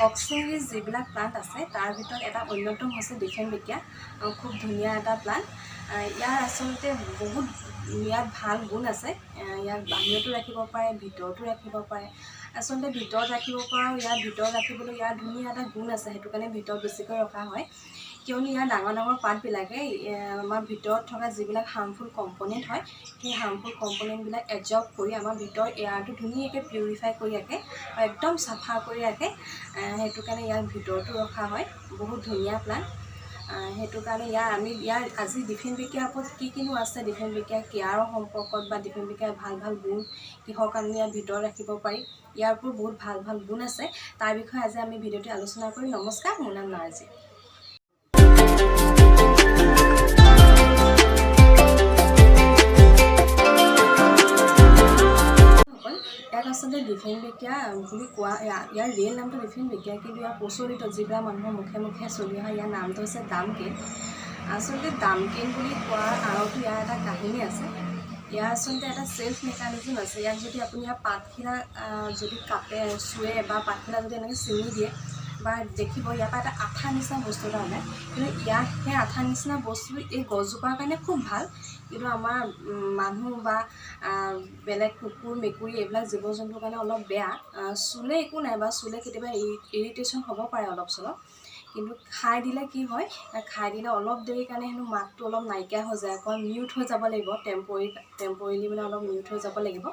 অক্সিনৰিজ যিবিলাক প্লান্ট আছে তাৰ ভিতৰত এটা অন্যতম হৈছে ডিফেনবেকিয়া। খুব ধুনীয়া এটা প্লান্ট। ইয়াৰ আচলতে বহুত ইয়াত ভাল গুণ আছে। ইয়াক বাহিৰতো ৰাখিব পাৰে, ভিতৰতো ৰাখিব পাৰে। আচলতে ভিতৰত ৰাখিব পৰাও ইয়াৰ ভিতৰত ৰাখিবলৈ ইয়াৰ ধুনীয়া এটা গুণ আছে, সেইটো কাৰণে ভিতৰত বেছিকৈ ৰখা হয়। কিয়নো ইয়াৰ ডাঙৰ ডাঙৰ পাতবিলাকে আমাৰ ভিতৰত থকা যিবিলাক হাৰ্মফুল কম্পনেণ্ট হয় সেই হাৰ্মফুল কম্পনেণ্টবিলাক এবজৰ্ব কৰি আমাৰ ভিতৰৰ এয়াৰটো ধুনীয়াকৈ পিউৰিফাই কৰি ৰাখে আৰু একদম চাফা কৰি ৰাখে। সেইটো কাৰণে ইয়াৰ ভিতৰতো ৰখা হয়। বহুত ধুনীয়া প্লান্ট। সেইটো কাৰণে ইয়াৰ আজি ডিফেনবেকিয়াৰ ওপৰত কিনো আছে, ডিফেনবেকিয়া কেয়াৰৰ সম্পৰ্কত বা ডিফেনবেকিয়াৰ ভাল ভাল গুণ কিহৰ কাৰণে ইয়াৰ ভিতৰত ৰাখিব পাৰি, ইয়াৰ ওপৰত বহুত ভাল ভাল গুণ আছে। তাৰ বিষয়ে আজি আমি ভিডিঅ'টি আলোচনা কৰিম। নমস্কাৰ, মোৰ নাম নাৰ্জি। ইয়াক আচলতে ডিফেনবেকিয়া বুলি কোৱা, ইয়াৰ ৰিয়েল নামটো ডিফেনবেকিয়া, কিন্তু ইয়াৰ প্ৰচলিত যিবিলাক মানুহৰ মুখে মুখে চলি অহা ইয়াৰ নামটো হৈছে ডামকেন। আচলতে ডামকেন বুলি কোৱাৰ আঁৰতো ইয়াৰ এটা কাহিনী আছে। ইয়াৰ আচলতে এটা চেল্ফ মেকানিজম আছে। ইয়াক যদি আপুনি ইয়াৰ পাতখিলা যদি কাটে, চুৱে বা পাতখিলা যদি এনেকৈ ছিঙি দিয়ে বা দেখিব, ইয়াৰ পৰা এটা আঠা নিচিনা বস্তু এটা ওলায়। কিন্তু ইয়াৰ সেই আঠা নিচিনা বস্তু এই গছজোপাৰ কাৰণে খুব ভাল, কিন্তু আমাৰ মানুহ বা বেলেগ কুকুৰ মেকুৰী এইবিলাক জীৱ জন্তুৰ কাৰণে অলপ বেয়া। চুলে একো নাই বা চুলে কেতিয়াবা ইৰিটেশ্যন হ'ব পাৰে অলপ চলপ, কিন্তু খাই দিলে কি হয়, খাই দিলে অলপ দেৰিৰ কাৰণে হেনো মাতটো অলপ নাইকিয়া হৈ যায়, অকণ মিউট হৈ যাব লাগিব, টেম্পৰেলি মানে অলপ মিউট হৈ যাব লাগিব।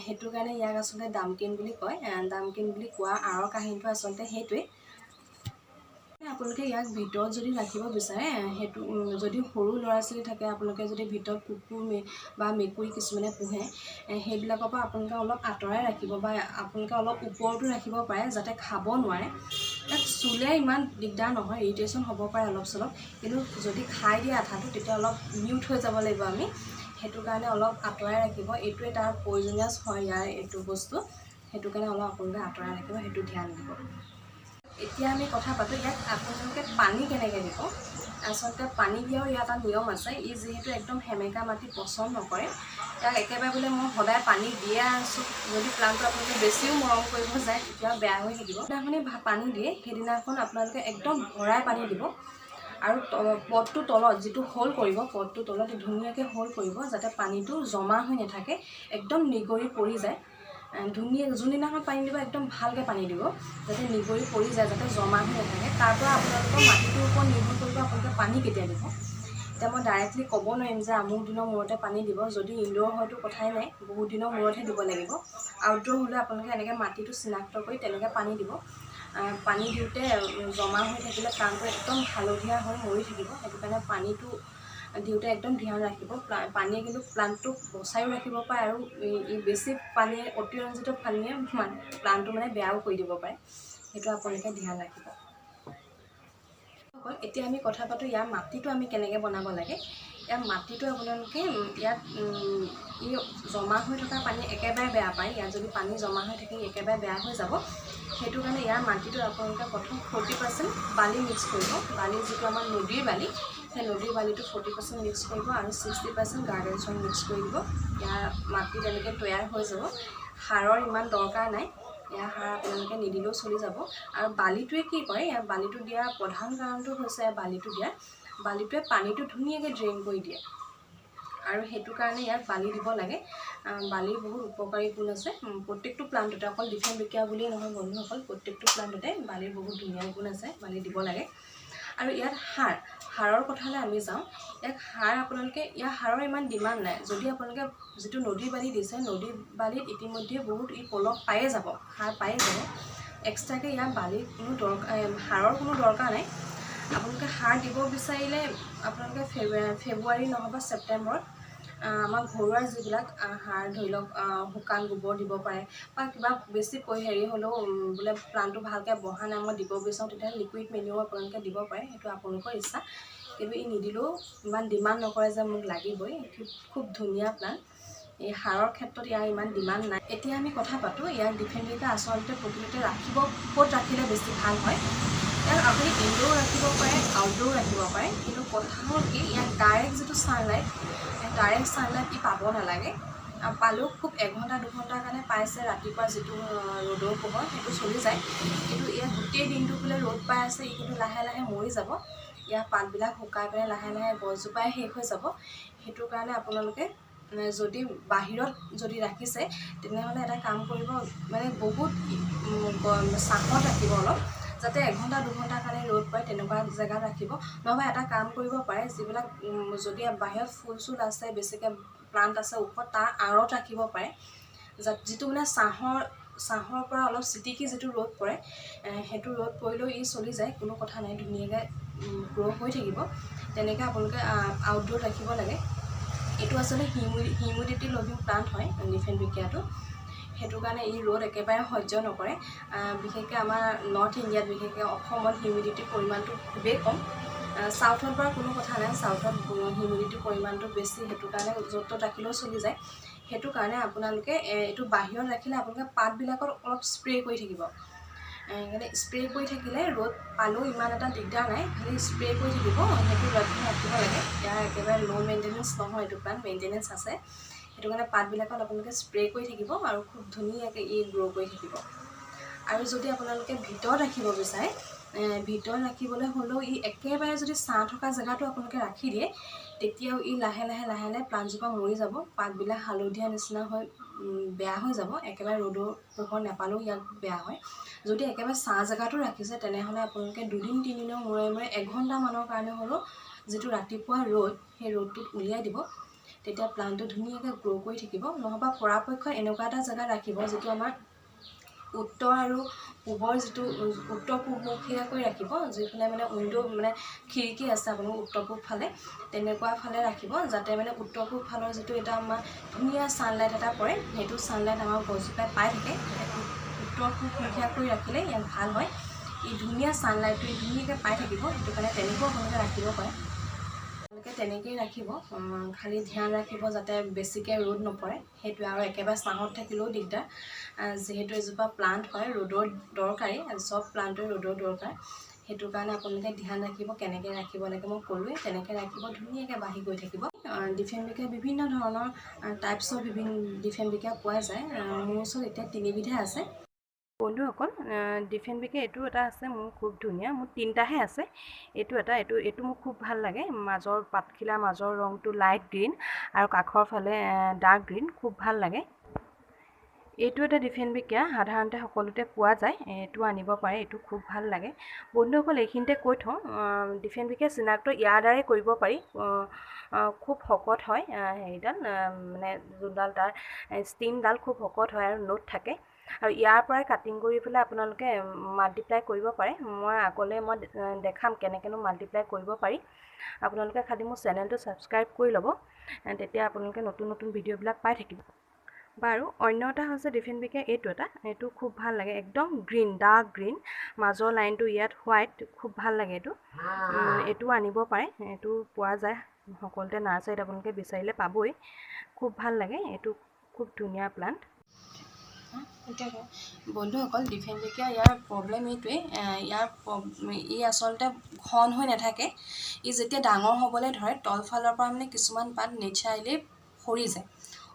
সেইটো কাৰণে ইয়াক আচলতে ডামকেন বুলি কয়। ডামকেন বুলি কোৱা আঁৰৰ কাহিনীটো আচলতে সেইটোৱে। আপোনালোকে ইয়াক ভিতৰত যদি ৰাখিব বিচাৰে, সেইটো যদি সৰু ল'ৰা ছোৱালী থাকে, আপোনালোকে যদি ভিতৰত কুকুৰ বা মেকুৰী কিছুমানে পোহে, সেইবিলাকৰ পৰা আপোনালোকে অলপ আঁতৰাই ৰাখিব বা আপোনালোকে অলপ ওপৰতো ৰাখিব পাৰে, যাতে খাব নোৱাৰে। ইয়াক চুলে ইমান দিগদাৰ নহয়, ইৰিটেশ্যন হ'ব পাৰে অলপ চলপ, কিন্তু যদি খাই দিয়ে আঠাটো তেতিয়া অলপ মিউট হৈ যাব লাগিব আমি। সেইটো কাৰণে অলপ আঁতৰাই ৰাখিব। এইটোৱে তাৰ পয়জনিয়াছ হয় ইয়াৰ এইটো বস্তু, সেইটো কাৰণে অলপ আপোনালোকে আঁতৰাই ৰাখিব, সেইটো ধ্যান দিব। এতিয়া আমি কথা পাতোঁ ইয়াত আপোনালোকে পানী কেনেকৈ দিব। আচলতে পানী দিয়াও ইয়াত এটা নিয়ম আছে। ই যিহেতু একদম সেমেকা মাটি পচন্দ নকৰে, ইয়াক একেবাৰে বোলে মই সদায় পানী দিয়ে আছোঁ, যদি প্লান্টটো আপোনালোকে বেছিও মৰম কৰিব যায় তেতিয়া বেয়া হৈ থাকিব। যিদিনাখনি পানী দিয়ে সেইদিনাখন আপোনালোকে একদম ভৰাই পানী দিব আৰু পটটোৰ তলত যিটো হোল কৰিব, পটটোৰ তলত ধুনীয়াকৈ হোল কৰিব, যাতে পানীটো জমা হৈ নাথাকে, একদম নিগৰি পৰি যায়। যোনদিনাখন পানী দিব একদম ভালকৈ পানী দিব, যাতে নিগৰি পৰি যায়, যাতে জমা হৈ নাথাকে। তাৰপৰা আপোনালোকৰ মাটিটোৰ ওপৰত নিৰ্ভৰ কৰিব আপোনালোকে পানী কেতিয়া দিব। এতিয়া মই ডাইৰেক্টলি ক'ব নোৱাৰিম যে আমুক দিনৰ মূৰতে পানী দিব। যদি ইনডোৰ হয়তো কথাই নাই, বহুত দিনৰ মূৰতহে দিব লাগিব। আউটডোৰ হ'লে আপোনালোকে এনেকৈ মাটিটো চিনাক্ত কৰি তেনেকৈ পানী দিব। পানী দিওঁতে জমা হৈ থাকিলে প্লান্টটো একদম হালধীয়া হৈ মৰি থাকিব। সেইটো কাৰণে পানীটো দিওঁতে একদম ধ্যান ৰাখিব। পানীয়ে কিন্তু প্লান্টটোক বচাইও ৰাখিব পাৰে আৰু বেছি পানীয়ে, অতিৰঞ্জিত পানীয়ে প্লান্টটো মানে বেয়াও কৰি দিব পাৰে। সেইটো আপোনালোকে ধ্যান ৰাখিব। এতিয়া আমি কথা পাতোঁ ইয়াৰ মাটিটো আমি কেনেকৈ বনাব লাগে। ইয়াৰ মাটিটো আপোনালোকে ইয়াত জমা হৈ থকা পানী একেবাৰে বেয়া পায়। ইয়াত যদি পানী জমা হৈ থাকে একেবাৰে বেয়া হৈ যাব। সেইটো কাৰণে ইয়াৰ মাটিটো আপোনালোকে প্ৰথম 40% বালি মিক্স কৰিব। বালি যিটো আমাৰ নদীৰ বালি, সেই নদীৰ বালিটো 40% মিক্স কৰিব আৰু 60% গাৰ্ডেন চইল মিক্স কৰি দিব। ইয়াৰ মাটি তেনেকৈ তৈয়াৰ হৈ যাব। সাৰৰ ইমান দৰকাৰ নাই, ইয়াৰ সাৰ আপোনালোকে নিদিলেও চলি যাব। আৰু বালিটোৱে কি কৰে, ইয়াৰ বালিটো দিয়াৰ প্ৰধান কাৰণটো হৈছে বালিটোৱে পানীটো ধুনীয়াকৈ ড্ৰেইন কৰি দিয়ে, আৰু সেইটো কাৰণে ইয়াক বালি দিব লাগে। বালিৰ বহুত উপকাৰী গুণ আছে। প্ৰত্যেকটো প্লান্টতে, অকল ডিফেনবেকিয়া বুলিয়েই নহয় বন্ধুসকল, প্ৰত্যেকটো প্লান্টতে বালিৰ বহুত ধুনীয়া গুণ আছে, বালি দিব লাগে। আৰু ইয়াত সাৰৰ কথালৈ আমি যাওঁ। ইয়াৰ সাৰৰ ইমান ডিমাণ্ড নাই। যদি আপোনালোকে যিটো নদীৰ বালি দিছে, নদীৰ বালিত ইতিমধ্যে বহুত পলস পায়ে যাব, সাৰ পায়ে যাব। এক্সট্ৰাকৈ ইয়াৰ বালিৰ সাৰৰ কোনো দৰকাৰ নাই। আপোনালোকে সাৰ দিব বিচাৰিলে আপোনালোকে ফেব্ৰুৱাৰী নহ'বা ছেপ্টেম্বৰত আমাৰ ঘৰুৱা যিবিলাক সাৰ, ধৰি লওক শুকান গোবৰ দিব পাৰে, বা কিবা বেছি হ'লেও বোলে প্লান্টটো ভালকৈ বহা নাই, মই দিব বিচাৰোঁ, তেতিয়াহ'লে লিকুইড মেনিউৰ আপোনালোকে দিব পাৰে। সেইটো আপোনালোকৰ ইচ্ছা, কিন্তু ই নিদিলেও ইমান ডিমাণ্ড নকৰে যে মোক লাগিবই। খুব ধুনীয়া প্লান্ট। এই সাৰৰ ক্ষেত্ৰত ইয়াৰ ইমান ডিমাণ্ড নাই। এতিয়া আমি কথা পাতোঁ ইয়াক ডিফেনবেকিয়া আচলতে প্ৰকৃততে ক'ত ৰাখিলে বেছি ভাল হয়। ইয়াক আপুনি ইনডোৰ ৰাখিব পাৰে, আউটডোৰ ৰাখিব পাৰে, কিন্তু কথা হ'ল কি, ইয়াক ডাইৰেক্ট যিটো ছানলাইট ই পাব নালাগে। পালেও খুব 1 ঘণ্টা 2 ঘণ্টাৰ কাৰণে পাইছে, ৰাতিপুৱা যিটো ৰ'দৰ পোহৰ সেইটো চলি যায়, কিন্তু ইয়াক গোটেই দিনটো বোলে ৰ'দ পাই আছে, ই কিন্তু লাহে লাহে মৰি যাব, ইয়াৰ পাতবিলাক শুকাই পেলাই লাহে লাহে গছজোপাই শেষ হৈ যাব। সেইটো কাৰণে আপোনালোকে যদি বাহিৰত যদি ৰাখিছে তেনেহ'লে এটা কাম কৰিব, মানে বহুত ছাঁত ৰাখিব অলপ, যাতে 1 ঘণ্টা 2 ঘণ্টাৰ কাৰণে ৰ'দ পায় তেনেকুৱা জেগাত ৰাখিব। নহ'বা এটা কাম কৰিব পাৰে, যিবিলাক যদি বাহিৰত ফুল চুল আছে, বেছিকৈ প্লাণ্ট আছে ওপৰত, তাৰ আঁৰত ৰাখিব পাৰে, যিটো মানে ছাঁহৰ পৰা অলপ চিটিকি যিটো ৰ'দ পৰে, সেইটো ৰ'দ পৰিলেও ই চলি যায়, কোনো কথা নাই, ধুনীয়াকৈ গ্ৰ' হৈ থাকিব। তেনেকৈ আপোনালোকে আউটডোৰত ৰাখিব লাগে। এইটো আচলতে হিউমিডিটি লভিং প্লাণ্ট হয় ডিফেনবিকিয়াটো, সেইটো কাৰণে ই ৰ'দ একেবাৰে সহ্য নকৰে। বিশেষকৈ আমাৰ নৰ্থ ইণ্ডিয়াত, বিশেষকৈ অসমত হিউমিডিটিৰ পৰিমাণটো খুবেই কম। চাউথত বাৰু কোনো কথা নাই, চাউথত হিউমিডিটিৰ পৰিমাণটো বেছি, সেইটো কাৰণে য'ত ত'ত ৰাখিলেও চলি যায়। সেইটো কাৰণে আপোনালোকে এইটো বাহিৰত ৰাখিলে আপোনালোকে পাতবিলাকত অলপ স্প্ৰে' কৰি থাকিব। স্প্ৰে' কৰি থাকিলে ৰ'দ পালেও ইমান এটা দিগদাৰ নাই, খালি স্প্ৰে' কৰি থাকিব, সেইটো ৰাখিব লাগে। ইয়াৰ একেবাৰে ল' মেইনটেনেঞ্চ নহয়, এইটো প্লাণ্ট মেইনটেনেঞ্চ আছে। সেইটো কাৰণে পাতবিলাকত আপোনালোকে স্প্ৰে' কৰি থাকিব আৰু খুব ধুনীয়াকৈ ই গ্ৰ' কৰি থাকিব। আৰু যদি আপোনালোকে ভিতৰত ৰাখিব বিচাৰে, ভিতৰত ৰাখিবলৈ হ'লেও ই একেবাৰে যদি ছাঁ থকা জেগাটো আপোনালোকে ৰাখি দিয়ে, তেতিয়াও ই লাহে লাহে লাহে লাহে প্লাণ্টজোপা মৰি যাব, পাতবিলাক হালধীয়া নিচিনা হৈ বেয়া হৈ যাব। একেবাৰে ৰ'দৰ পোহৰ নাপালেও ইয়াত বেয়া হয়। যদি একেবাৰে ছাঁ জেগাটো ৰাখিছে তেনেহ'লে আপোনালোকে 2 দিন 3 দিনৰ মূৰে মূৰে 1 ঘণ্টামানৰ কাৰণে হ'লেও যিটো ৰাতিপুৱা ৰ'দ, সেই ৰ'দটোত উলিয়াই দিব, তেতিয়া প্লাণ্টটো ধুনীয়াকৈ গ্ৰ' কৰি থাকিব। নহ'বা পৰাপক্ষত এনেকুৱা এটা জেগাত ৰাখিব যিটো আমাৰ উত্তৰ আৰু পূবৰ যিটো উত্তৰ পূবমুখীয়াকৈ ৰাখিব, যিফালে মানে উইণ্ডো মানে খিৰিকী আছে আপোনালোকৰ উত্তৰ পূব ফালে, তেনেকুৱা ফালে ৰাখিব, যাতে মানে উত্তৰ পূব ফালৰ যিটো এটা আমাৰ ধুনীয়া ছানলাইট এটা পৰে, সেইটো ছানলাইট আমাৰ গছজোপাই পাই থাকে। উত্তৰ পূবমুখীয়াকৈ ৰাখিলে ইয়াত ভাল হয়, ই ধুনীয়া ছানলাইটটো ধুনীয়াকৈ পাই থাকিব। সেইটো কাৰণে তেনেকৈও আপোনালোকে ৰাখিব পাৰে। আপোনালোকে তেনেকৈয়ে ৰাখিব, খালি ধ্যান ৰাখিব যাতে বেছিকৈ ৰ'দ নপৰে, সেইটোৱে। আৰু একেবাৰে ছাঁত থাকিলেও দিগদাৰ, যিহেতু এজোপা প্লাণ্ট হয়, ৰ'দৰ দৰকাৰী, চব প্লাণ্টৰ ৰ'দৰ দৰকাৰ। সেইটো কাৰণে আপোনালোকে ধ্যান ৰাখিব কেনেকৈ ৰাখিব লাগে, মই ক'লোৱেই, তেনেকৈ ৰাখিব, ধুনীয়াকৈ বাঢ়ি গৈ থাকিব। ডিফেনবিকিয়া বিভিন্ন ধৰণৰ টাইপছৰ ডিফেনবিকিয়া পোৱা যায়। মোৰ ওচৰত এতিয়া 3 বিধহে আছে। বন্ধুসকল, ডিফেনবিকিয়া এইটো এটা আছে মোৰ খুব ধুনীয়া, মোৰ 3টাহে আছে। এইটো মোৰ খুব ভাল লাগে, মাজৰ পাতখিলাৰ মাজৰ ৰংটো লাইট গ্ৰীণ আৰু কাষৰ ফালে ডাৰ্ক গ্ৰীণ, খুব ভাল লাগে। এইটো এটা ডিফেনবিকিয়া, সাধাৰণতে সকলোতে পোৱা যায়, এইটো আনিব পাৰে, এইটো খুব ভাল লাগে। বন্ধুসকল, এইখিনিতে কৈ থওঁ, ডিফেনবিকিয়া চিনাক্ত ইয়াৰ দ্বাৰাই কৰিব পাৰি। খুব শকত হয় হেৰিডাল, মানে যোনডাল তাৰ ষ্টিমডাল খুব শকত হয় আৰু নোট থাকে, আৰু ইয়াৰ পৰাই কাটিং কৰি পেলাই আপোনালোকে মাল্টিপ্লাই কৰিব পাৰে। মই আগলৈ দেখাম কেনেকৈনো মাল্টিপ্লাই কৰিব পাৰি। আপোনালোকে খালি মোৰ চেনেলটো ছাবস্ক্ৰাইব কৰি ল'ব, তেতিয়া আপোনালোকে নতুন নতুন ভিডিঅ'বিলাক পাই থাকিব। বাৰু, অন্য এটা হৈছে ডিফেনবিকিয়া, এইটো খুব ভাল লাগে, একদম গ্ৰীণ, ডাৰ্ক গ্ৰীণ, মাজৰ লাইনটো ইয়াত হোৱাইট, খুব ভাল লাগে। এইটো আনিব পাৰে, এইটো পোৱা যায় সকলোতে, নাৰ্চাৰীত আপোনালোকে বিচাৰিলে পাবই, খুব ভাল লাগে। এইটো খুব ধুনীয়া প্লাণ্ট। বন্ধুসকল, ডিফেনবিকিয়া ইয়াৰ প্ৰব্লেম এইটোৱেই, ই আচলতে ঘন হৈ নাথাকে। ই যেতিয়া ডাঙৰ হ'বলৈ ধৰে, তলফালৰ পৰা মানে কিছুমান পাত নেচাৰেলি সৰি যায়।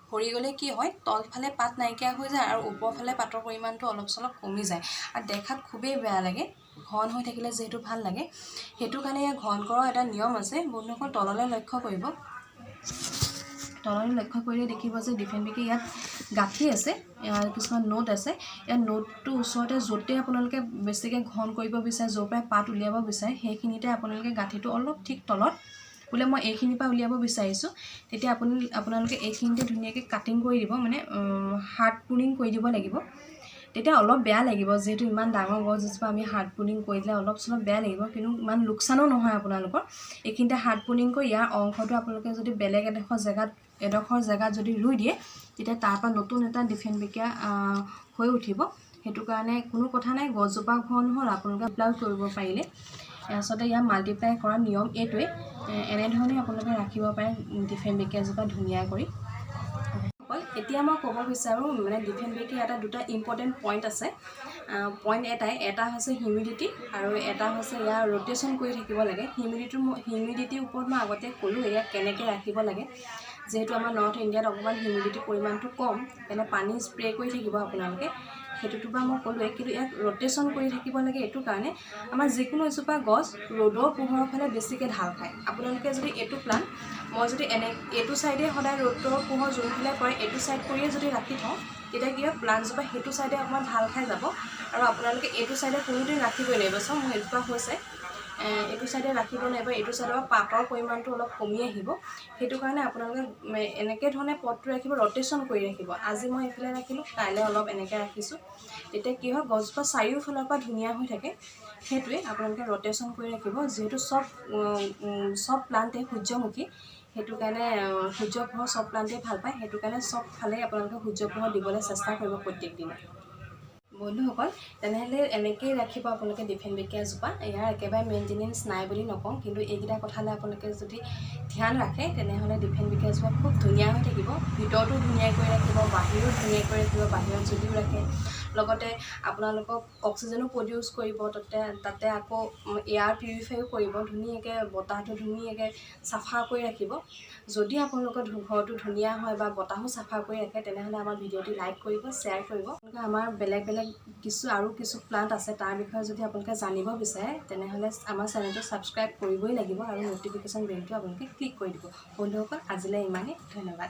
সৰি গ'লে কি হয়, তলফালে পাত নাইকিয়া হৈ যায় আৰু ওপৰফালে পাতৰ পৰিমাণটো অলপ চলপ কমি যায়, আৰু দেখাত খুবেই বেয়া লাগে। ঘন হৈ থাকিলে যিহেতু ভাল লাগে, সেইটো কাৰণে ইয়াৰ ঘন কৰাৰ এটা নিয়ম আছে। বন্ধুসকল, তললৈ লক্ষ্য কৰিব, তললৈ লক্ষ্য কৰিলে দেখিব যে ডিফেনবিকিয়া ইয়াত গাঁঠি আছে, কিছুমান নোট আছে। ইয়াত নোটটোৰ ওচৰতে য'তে আপোনালোকে বেছিকৈ ঘন কৰিব বিচাৰে, য'ৰ পৰাই পাত উলিয়াব বিচাৰে, সেইখিনিতে আপোনালোকে গাঁঠিটো অলপ ঠিক তলত, বোলে মই এইখিনিৰ পৰা উলিয়াব বিচাৰিছোঁ, তেতিয়া আপোনালোকে এইখিনিতে ধুনীয়াকৈ কাটিং কৰি দিব, মানে হাৰ্ড পুনিং কৰি দিব লাগিব। তেতিয়া অলপ বেয়া লাগিব, যিহেতু ইমান ডাঙৰ গছ এজোপা আমি হাৰ্ড পুনিং কৰি দিলে অলপ চলপ বেয়া লাগিব, কিন্তু ইমান লোকচানো নহয় আপোনালোকৰ। এইখিনিতে হাৰ্ড পুনিং কৰি ইয়াৰ অংশটো আপোনালোকে যদি বেলেগ এডোখৰ জেগাত যদি ৰুই দিয়ে, তেতিয়া তাৰপৰা নতুন এটা ডিফেনবিকিয়া হৈ উঠিব। সেইটো কাৰণে কোনো কথা নাই, গছজোপা ঘন হ'ল, আপোনালোকে এপ্লাই কৰিব পাৰিলে। আচলতে ইয়াৰ মাল্টিপ্লাই কৰাৰ নিয়ম এইটোৱেই, এনেধৰণে আপোনালোকে ৰাখিব পাৰে ডিফেনবিকিয়াজোপা ধুনীয়া কৰি। এতিয়া মই ক'ব বিচাৰোঁ, মানে ডিফেনবিকিয়া দুটা ইম্পৰ্টেণ্ট পইণ্ট আছে। পইণ্ট এটা হৈছে হিউমিডিটি, আৰু এটা হৈছে ইয়াৰ ৰোটেশ্যন কৰি থাকিব লাগে। হিউমিডিটিৰ ওপৰত মই আগতে ক'লোঁ, ইয়াক কেনেকৈ ৰাখিব লাগে। যিহেতু আমাৰ নৰ্থ ইণ্ডিয়াত অকণমান হিউমিডিটিৰ পৰিমাণটো কম, সেইকাৰণে পানী স্প্ৰে' কৰি থাকিব আপোনালোকে। সেইটোতো বা মই ক'লোৱেই, কিন্তু ইয়াক ৰ'টেশ্যন কৰি থাকিব লাগে এইটো কাৰণে আমাৰ যিকোনো এজোপা গছ ৰ'দৰ পোহৰৰ ফালে বেছিকৈ ঢাল খায়। আপোনালোকে যদি এইটো প্লাণ্ট মই যদি এইটো ছাইডে সদায় ৰ'দৰ পোহৰ যোনফালে পৰে এইটো ছাইড কৰিয়ে যদি ৰাখি থওঁ, তেতিয়া কি হয় প্লাণ্টজোপা সেইটো ছাইডে অকণমান ঢাল খাই যাব আৰু আপোনালোকে এইটো ছাইডে কোনোদিন ৰাখিবই লাগিব। চাওক মোৰ এজোপা হৈছে, এইটো ছাইডে ৰাখিব লাগিব, এইটো ছাইডৰ পাতৰ পৰিমাণটো অলপ কমি আহিব। সেইটো কাৰণে আপোনালোকে এনেকৈ ধৰণে পটটো ৰাখিব, ৰ'টেশ্যন কৰি ৰাখিব। আজি মই এইফালে ৰাখিলোঁ, কাইলৈ অলপ এনেকৈ ৰাখিছোঁ, তেতিয়া কি হয় গছজোপা চাৰিওফালৰ পৰা ধুনীয়া হৈ থাকে। সেইটোৱে আপোনালোকে ৰ'টেশ্যন কৰি ৰাখিব। যিহেতু চব প্লাণ্টেই সূৰ্যমুখী, সেইটো কাৰণে সূৰ্য পোহৰ চব প্লাণ্টেই ভাল পায়, সেইটো কাৰণে চব ফালেই আপোনালোকে সূৰ্য পোহৰ দিবলৈ চেষ্টা কৰিব প্ৰত্যেক দিনে। বন্ধুসকল, তেনেহ'লে এনেকৈয়ে ৰাখিব আপোনালোকে ডিফেনবেকিয়াজোপা। ইয়াৰ একেবাৰে মেইনটেনেঞ্চ নাই বুলি নকওঁ, কিন্তু এইকেইটা কথালৈ আপোনালোকে যদি ধ্যান ৰাখে তেনেহ'লে ডিফেনবেকিয়াজোপা খুব ধুনীয়া হৈ থাকিব। ভিতৰতো ধুনীয়াকৈ ৰাখিব, বাহিৰো ধুনীয়াকৈ ৰাখিব, বাহিৰত যদিও ৰাখে। লগতে আপোনালোকক অক্সিজেনো প্ৰডিউচ কৰিব, তাতে আকৌ এয়াৰ পিউৰিফাইও কৰিব, ধুনীয়াকৈ বতাহটো ধুনীয়াকৈ চাফা কৰি ৰাখিব। যদি আপোনালোকৰ ঘৰটো ধুনীয়া হয় বা বতাহো চাফা কৰি ৰাখে, তেনেহ'লে আমাৰ ভিডিঅ'টি লাইক কৰিব, শ্বেয়াৰ কৰিব। আমাৰ বেলেগ আৰু কিছু প্লাণ্ট আছে, তাৰ বিষয়ে যদি আপোনালোকে জানিব বিচাৰে তেনেহ'লে আমাৰ চেনেলটো ছাবস্ক্ৰাইব কৰিবই লাগিব আৰু ন'টিফিকেশ্যন বেলটো আপোনালোকে ক্লিক কৰি দিব। বন্ধুসকল, আজিলৈ ইমানেই, ধন্যবাদ।